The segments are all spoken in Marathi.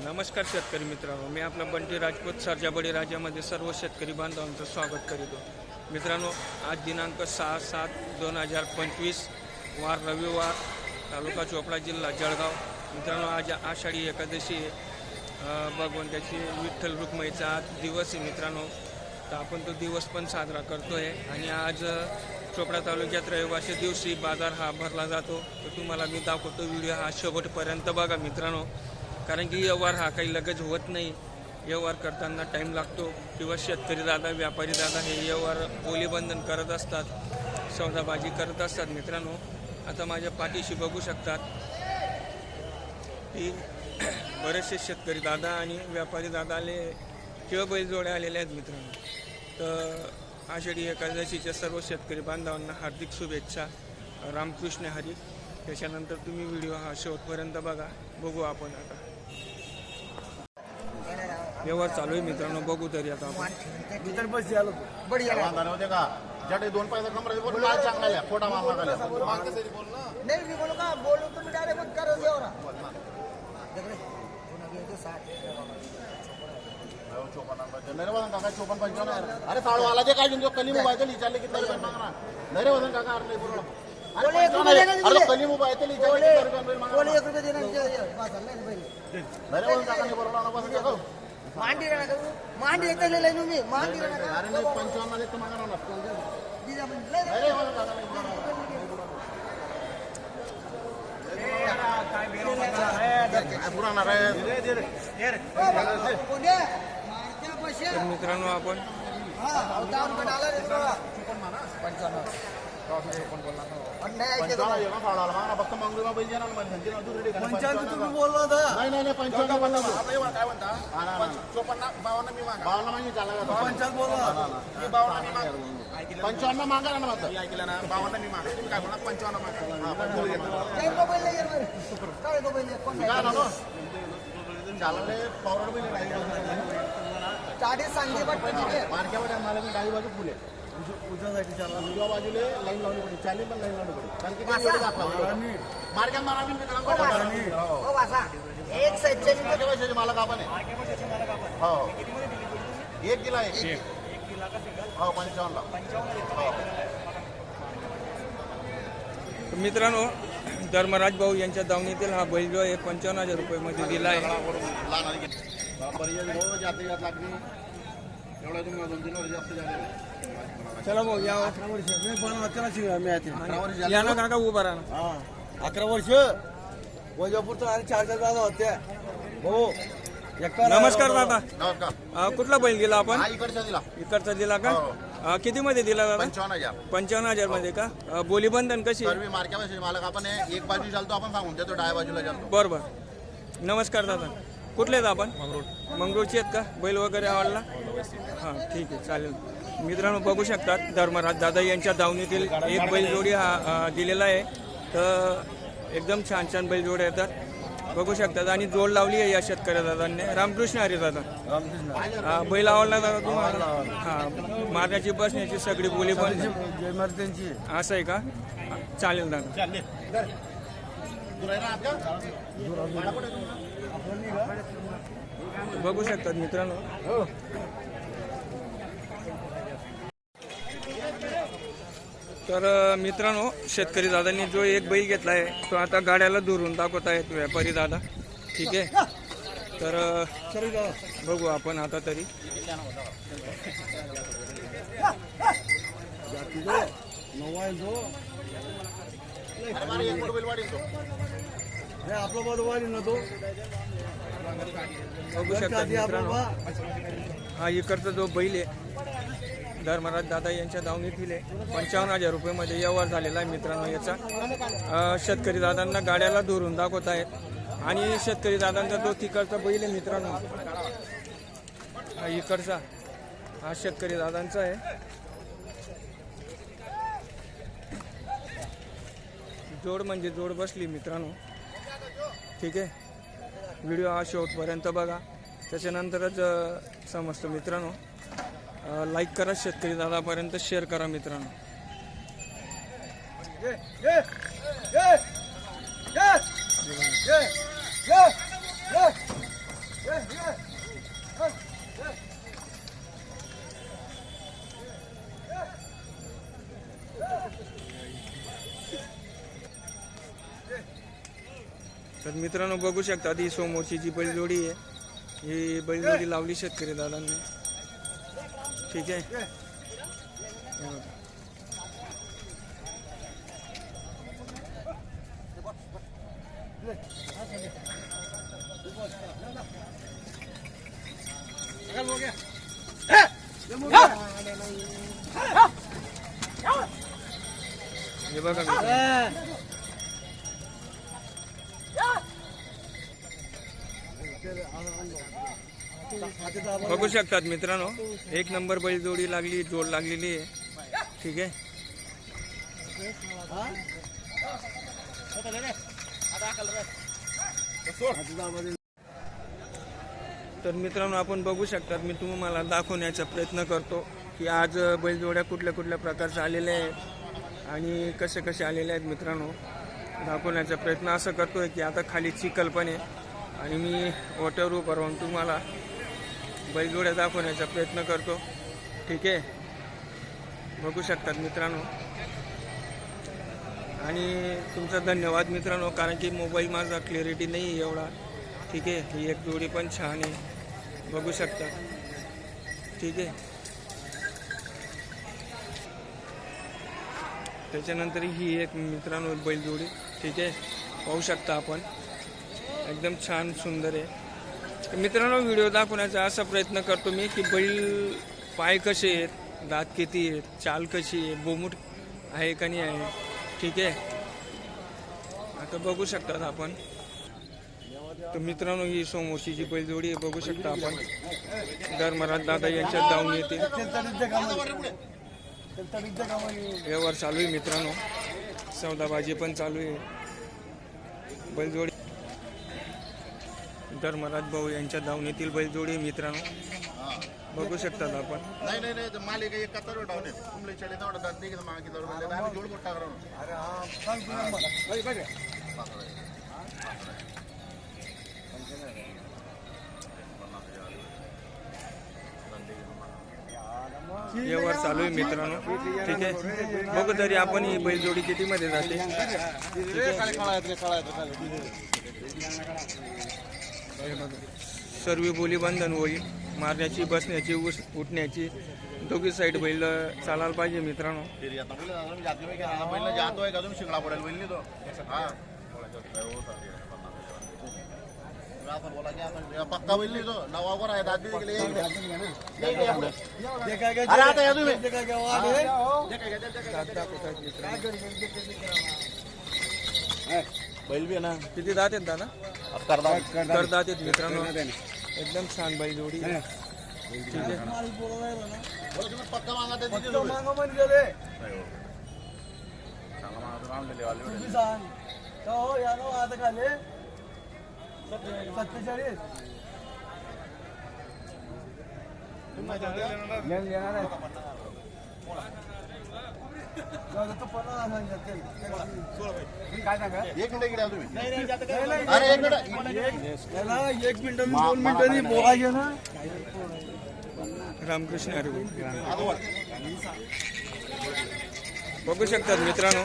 नमस्कार शेतकरी मित्रांनो, मी आपला बंटी राजपूत सरजाबडी राज्यामध्ये सर्व शेतकरी बांधवांचं स्वागत करीतो। मित्रांनो, आज दिनांक 6/7/2025 वार रविवार, तालुका चोपडा, जिल्हा जळगाव। मित्रांनो, आज आषाढी एकादशी भगवंताची विठ्ठल रुक्माईचा आज दिवस आहे मित्रांनो। तर आपण तो दिवस पण साजरा करतोय आणि आज चोपडा तालुक्यात रविवारच्या दिवशी बाजार हा भरला जातो। तर तुम्हाला मी दाखवतो, व्हिडिओ हा शेवटपर्यंत बघा मित्रांनो, कारण की व्यवहार हा काही लगेच होत नाही। व्यवहार करताना टाईम लागतो किंवा शेतकरी दादा व्यापारी दादा हे व्यवहार बोलीबंधन करत असतात, सौदाबाजी करत असतात मित्रांनो। आता माझ्या पाठीशी बघू शकतात की बरेचसे शेतकरी दादा आणि व्यापारी दादा आले किंवा बैलजोडे आलेले आहेत मित्रांनो। तर आषाढी एकादशीच्या सर्व शेतकरी बांधवांना हार्दिक शुभेच्छा, रामकृष्ण हरी। त्याच्यानंतर तुम्ही व्हिडिओ हा शेवटपर्यंत बघा। बघू आपण आता व्यवहार चालू आहे मित्रांनो, बघू तरी आता आपण जटे दोन पैसा कमरा बोल माल चांगला फोटा मामा का नहीं भी बोलो का बोलो तुम डायरेक्ट मत करो ये हो रहा देख रे तूने अभी तो 60 मेरे वजन काका 54-55 अरे साड़ो वाला जे काय जो कली मोबाईल ते लिचाले कितना रुपये मांग रहा मेरे वजन काका अरे बोल रहा बोले 1 रुपया देना अरे कली मोबाईल ते लिचाले कितना रुपये मांग बोले 1 रुपया देना चाहिए बात नहीं भाई मेरे वजन काका ने बोल रहा ना बस देखो मांडी रहना करू मांडी रहते ले लेनो मी मांडी रहना अरे नहीं 55 दे तो मांग रहा ना जी जा ले मेरे वजन काका ने बोल रहा पुराना रे बोले मारते पैसे तर मित्रांनो आपण हां डाउन बनाला रे 55 फक्त मंगळूर बैल येणार पंचायत तुम्ही बोलला होता नाही नाही नाही 55 काय म्हणता 54-52 मी मागा 52 मागे चालला 55 बोलला मी 52 मी मागा 55 मागा ना मला ऐकलं ना 52 मी मागा तुम्ही काय म्हणा 55 मागा काय को बैल यार काय को बैल कोण काय ना चालले पावरड बैल नाही चाडी सांगे बट मार्केटमध्ये मला मी डावी बाजू फुले उजव्यासाठी चालला उजव्या बाजूला लाईन लावली पडली चाली पण लाईन लावली पडली कारण की मार्केट मारा मी हो वासा एक साइडचे पैशाचे मालक आपण आहे हो एक दिला एक हो 55 ला मित्रांनो, धर्मराज भाऊ यांच्या दावणीतील हा बैल जो आहे 55,000 रुपयामध्ये दिला आहे। जाते जात लागली एवढा तुम्ही 2-3 वर्ष जास्त झाले। चला भाऊ या या ना काका उभा राहा। 11 वर्ष वजापूरचा आणि 4 दादा होते हो नमस्कार दादा, नमस्कार कुठला बैल दिला आपण? हा इकडचा दिला इकडचा दिला का? किती मध्ये दिला दादा? 55,000 55,000 मध्ये का? बोलीबंधन कशी? सर्व मार्केटमध्ये मालक आपण आहे, एक बाजू चालतो आपण सांगून देतो डाव्या बाजूला चालतो। बरोबर। नमस्कार दादा, कुठले आहेत आपण? मंगरूळचे आहेत का? बैल वगैरे आवडला? हां ठीक आहे, चालेल। मित्रांनो, बघू शकतात धर्मराज दादा यांच्या दावणीतील एक बैलजोडी हा दिलेला आहे। तर एकदम छान छान बैलजोड्या येतात, बघू शकतात। आणि जोड लावली आहे या शेतकऱ्या दादांनी। रामकृष्ण हरी दादा, बैल आवडला दादा तुम्हाला? हां, मारण्याची बसण्याची सगळी बोली पण असं आहे का? चालेल दादा। बघू शकतात मित्रांनो, तर मित्रांनो, शेतकरी दादांनी जो एक बैल घेतला आहे तो आता गाड्याला दुरून दाखवत आहेत व्यापारी दादा, ठीक आहे। तर बघू आपण आता तरी बघू शकतात मित्रांनो, हा इकडचा जो बैल आहे धर्मराज दादा यांच्या दावणीतील 55,000 रुपयामध्ये व्यवहार झालेला आहे मित्रांनो याचा। शेतकरी दादांना गाड्याला धरून दाखवत आहेत आणि शेतकरी दादांचा जो तिकडचा बैल आहे मित्रांनो, हा इकडचा हा शेतकरी दादांचा आहे। जोड म्हणजे जोड बसली मित्रांनो, ठीक आहे। व्हिडिओ हा शेवटपर्यंत बघा, त्याच्यानंतरच समजतं मित्रांनो। लाईक करा, शेतकरी दादापर्यंत शेअर करा मित्रांनो। मित्रांनो बघू शकता ही समोरची जी बैलजोडी आहे ही बैलजोडी लावली शेतकरी दादांनी. ठीक आहे. हे बघा. हे बघा मित्रांनो. बघू शकतात मित्रांनो एक नंबर बैलजोडी लागली जोड लागलेली आहे. ठीक आहे. तर मित्रांनो आपण बघू शकतात मी तुम्हाला दाखवण्याचा प्रयत्न करतो की आज बैलजोड्या कुठल्या कुठल्या प्रकारच्या आलेल्या आहेत आणि कसे कसे आलेले आहेत. मित्रांनो दाखवण्याचा प्रयत्न असं करतोय की आता खाली चिखल पण आहे आणि मी वॉटर उभं राहून तुम्हाला बैलजोड्या दाखवण्याचा प्रयत्न करतो. ठीक आहे. बघू शकतात मित्रांनो आणि तुमचा धन्यवाद मित्रांनो कारण की मोबाईल माझा क्लिअरिटी नाही आहे एवढा. ठीक आहे. ही एक जोडी पण छान आहे बघू शकता. ठीक आहे. त्याच्यानंतर ही एक मित्रांनो बैलजोडी. ठीक आहे. पाहू शकता आपण एकदम छान सुंदर आहे. मित्रांनो व्हिडिओ दाखवण्याचा असा प्रयत्न करतो मी की बैल पाय कसे आहेत, दात किती आहेत, चाल कशी आहे, बोमुट आहे का नाही आहे. ठीक आहे. आता बघू शकतात आपण. तर मित्रांनो ही समोरची जी बैलजोडी आहे बघू शकता आपण धर्मराज दादा यांच्यात जाऊन येते. व्यवहार चालू आहे मित्रांनो. सौदाबाजी पण चालू आहे. बैलजोडी धर्मराज भाऊ यांच्या दावणीतील बैलजोडी मित्रांनो बघू शकतात आपण. नाही नाही नाही मालिक एक कतर डाऊन आहे तुमले चले ना दात नाही की मागे दर बोलले आम्ही जोड कोटा करू. अरे हां सांग तू नंबर व्यवहार चालू आहे मित्रांनो. ठीक आहे. बघू तरी आपण ही बैलजोडी किती मध्ये जाते. सर्व बोली बंधन होईल. मारण्याची बसण्याची उठण्याची दोघी साईड बैल चालायला पाहिजे मित्रांनो. जातोय का तुम्ही शिंगडा पडेल बैल तो हा बोला की पक्का बैल तो नवावर आहे दादी गेले. अरे आता या तुम्ही बैल बी ना किती दात आहेत दादा. करदात आहेत मित्रांनो. एकदम छान बैल जोडी. ठीक आहे. पक्का मागा एक मिनिट इकडे तुम्ही. अरे एक मिनिट 2 मिनिटांनी बोलायचे ना. रामकृष्ण हरी. बघू शकतात मित्रांनो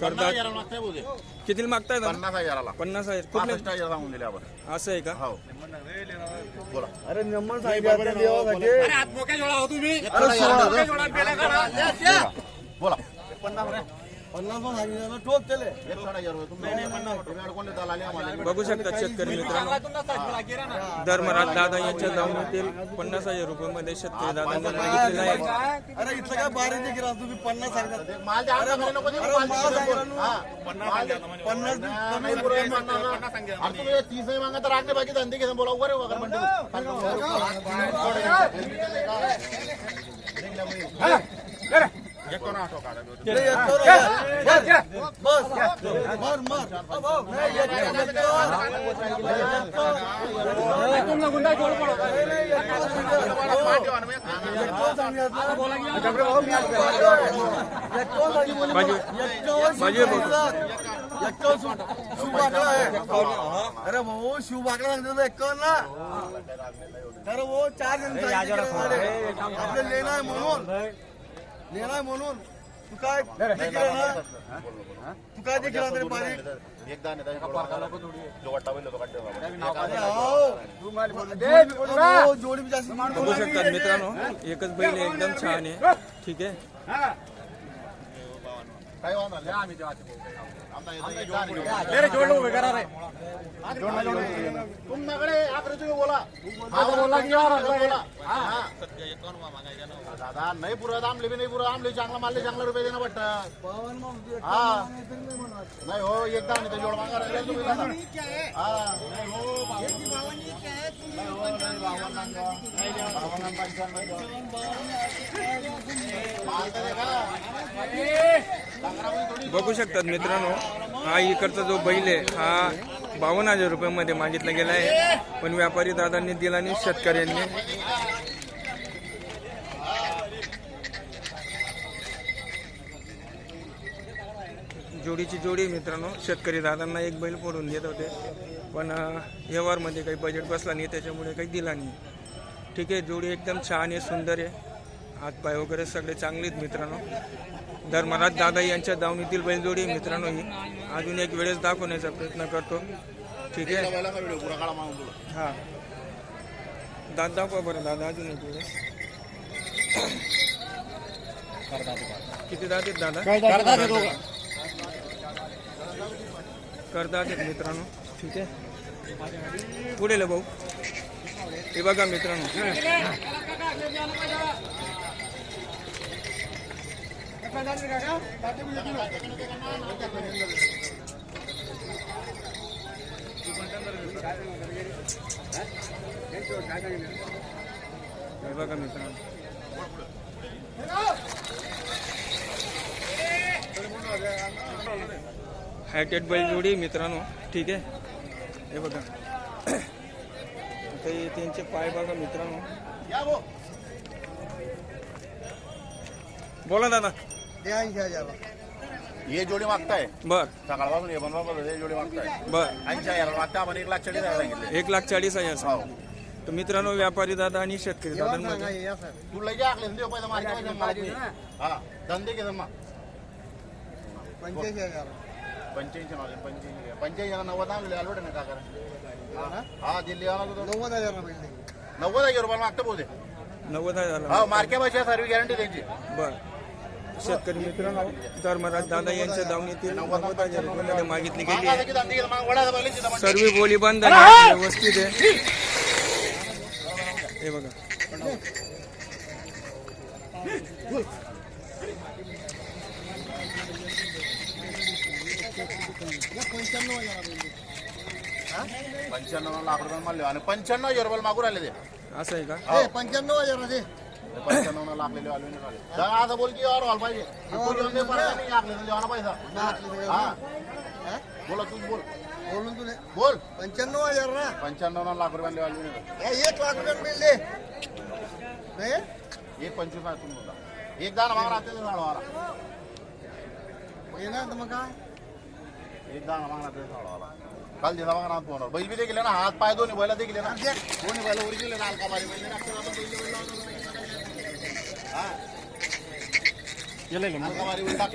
करदात किती मागताय 50,000 50,000 कुठले 65,000 सांगून दिले आपण. असं आहे का. हो बोला. अरे नंबर सांगितलं देवासाठी. बोला 50 सांगितलं ठोक त्याले. 1,60,000 बघू शकतात शेतकरी मित्रांनो धर्मराज दादा यांच्या दावणीतील 50,000 रुपयामध्ये शेतकरी दादांना मागितलेला आहे. अरे इथं काय बारीक गिरा तुम्ही 50 सांगता. माल द्या नको देऊ. माल द्या 50 नाही पुरे मागणार. तुम्ही 30 मागा तर आगने बाकी धंदे घेऊन बोला उभा रे वगैरे म्हणते. अरे भाऊ शिव बाकडा सांगतो 51 ना. अरे वो 4 जण आपले लेना आहे म्हणून नेलाय म्हणून तू काय देखील ना तू काय देखील तरी पाणी एकदा नाही जो वाटा बैल होतो जोडी बी जास्त बघू शकतात मित्रांनो एकच बैल आहे, एकदम छान आहे. ठीक आहे. काय वाहणार आम्ही तुमच्याकडे आकडे तुम्ही बोला दादा नाही पुरत आमले बी नाही पुरत आमले चांगला मारले चांगला रुपये देणं वाटतं हा नाही हो एकदा नाही जोड मागा तुम्ही दादा हा नाही हो बघू शकतात मित्रांनो हा इकडचा जो बैल आहे हा 52,000 रुपयामध्ये मागितला गेला आहे, पण व्यापारी दादांनी दिला नाही शेतकऱ्यांनी. जोडीची जोडी मित्रांनो शेतकरी दादांना एक बैल फोडून देत होते, पण व्यवहारमध्ये काही बजेट बसला नाही त्याच्यामुळे काही दिला नाही. ठीक आहे. जोडी एकदम छान आहे, सुंदर आहे, हातपाय वगैरे सगळे चांगले आहेत मित्रांनो. धर्मराज दादा यांच्या दावणीतील बैलजोडी मित्रांनो ही अजून एक वेळेस दाखवण्याचा प्रयत्न करतो. ठीक आहे. हा दादा दाखवा बरं दादा अजून एक वेळेस. किती दात आहेत दादा? करदात आहेत मित्रांनो. ठीक आहे. पुढे ले भाऊ हे बघा मित्रांनो हे बघा मित्रांनो हायटेड बैलजोडी मित्रांनो. ठीक आहे. हे बघा आता हे त्यांचे पाय बघा मित्रांनो. बोला दादा. 82,000 ये जोडी मागताय बर सकाळपासून हे बनवा हे जोडी मागताय बर 80,000 मागता आपण 1,40,000 सांगितले 1,40,000 हो तर मित्रांनो व्यापारी दादा आणि शेतकरी दादांमध्ये तू लय जा आखले देऊ पैसा मार्केट हा धंदे के जमा 85,000 85 मागे 85 90 आणले अलवड ना का करा हा दिल्ली आला तो 90,000 भेटले 90,000 रुपये मागता बोलते 90,000 हा मार्केट भाषा सर्व गॅरंटी त्यांची बर शेतकरी मित्रांनो धर्मराज दादा यांच्या दावणीतील 90,000 रुपयामध्ये मागितली गेली आहे. सर्व बोली बंद आणि व्यवस्थित आहे. हे बघा पंच्याण्णव लाख रुपये मारले आणि 95,000 रुपये मागू राहिले ते असं आहे का? 95,000 दे 95 लाख लेले आले नाही असं बोल की और व्हायला पाहिजे तू घेऊन दे परत नाही आखले देवाना पैसा हा बोला तू बोल बोलून तुले बोल 95,000 ना 95 लाख रुपये आले नाही 1 लाख रुपये बिल दे नाही 1.25 आहे तुम्ही बोला एक दाना मागणार ते साडवाला ये ना तर मग काय एक दाना मागणार ते साडवाला काल दिला मागणार फोनवर बैल बी देखील ना हात पाय दोन्ही बैला देखील ना दोन्ही बैला ओरिजिनल आहे अलका मारी बैल आपण बैल हा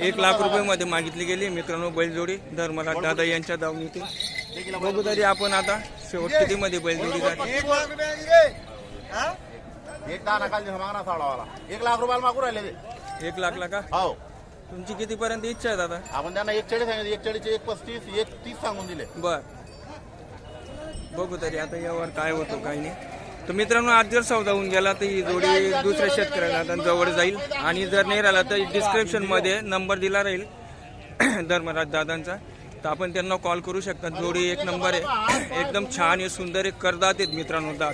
1 लाख रुपयामध्ये मागितली गेली मित्रांनो बैलजोडी धर्मराज दादा यांच्या दावणीतील. बघू तरी आपण आता शेवट कितीमध्ये बैलजोडी जाते. 1 लाख रुपये दे हा एक दाना काल दिला मागणार साडवाला 1 लाख रुपयाला मागू राहिले ते 1 लाखला का? हो तुमची कितीपर्यंत इच्छा आहे दादा? आपण त्यांना 140 सांगितले 140 135 130 सांगून दिले बर बघू तरी आता यावर काय होतो काही नाही. तर मित्रांनो आज जर सौदा होऊन गेला तर ही जोडी दुसऱ्या शेतकऱ्याला जवळ जाईल आणि जर नाही राहिला तर डिस्क्रिप्शन मध्ये नंबर दिला राहील धर्मराज दादांचा, तर आपण त्यांना कॉल करू शकता. जोडी एक नंबर आहे, एकदम छान आहे, सुंदर आहे, करदात आहेत मित्रांनो दात.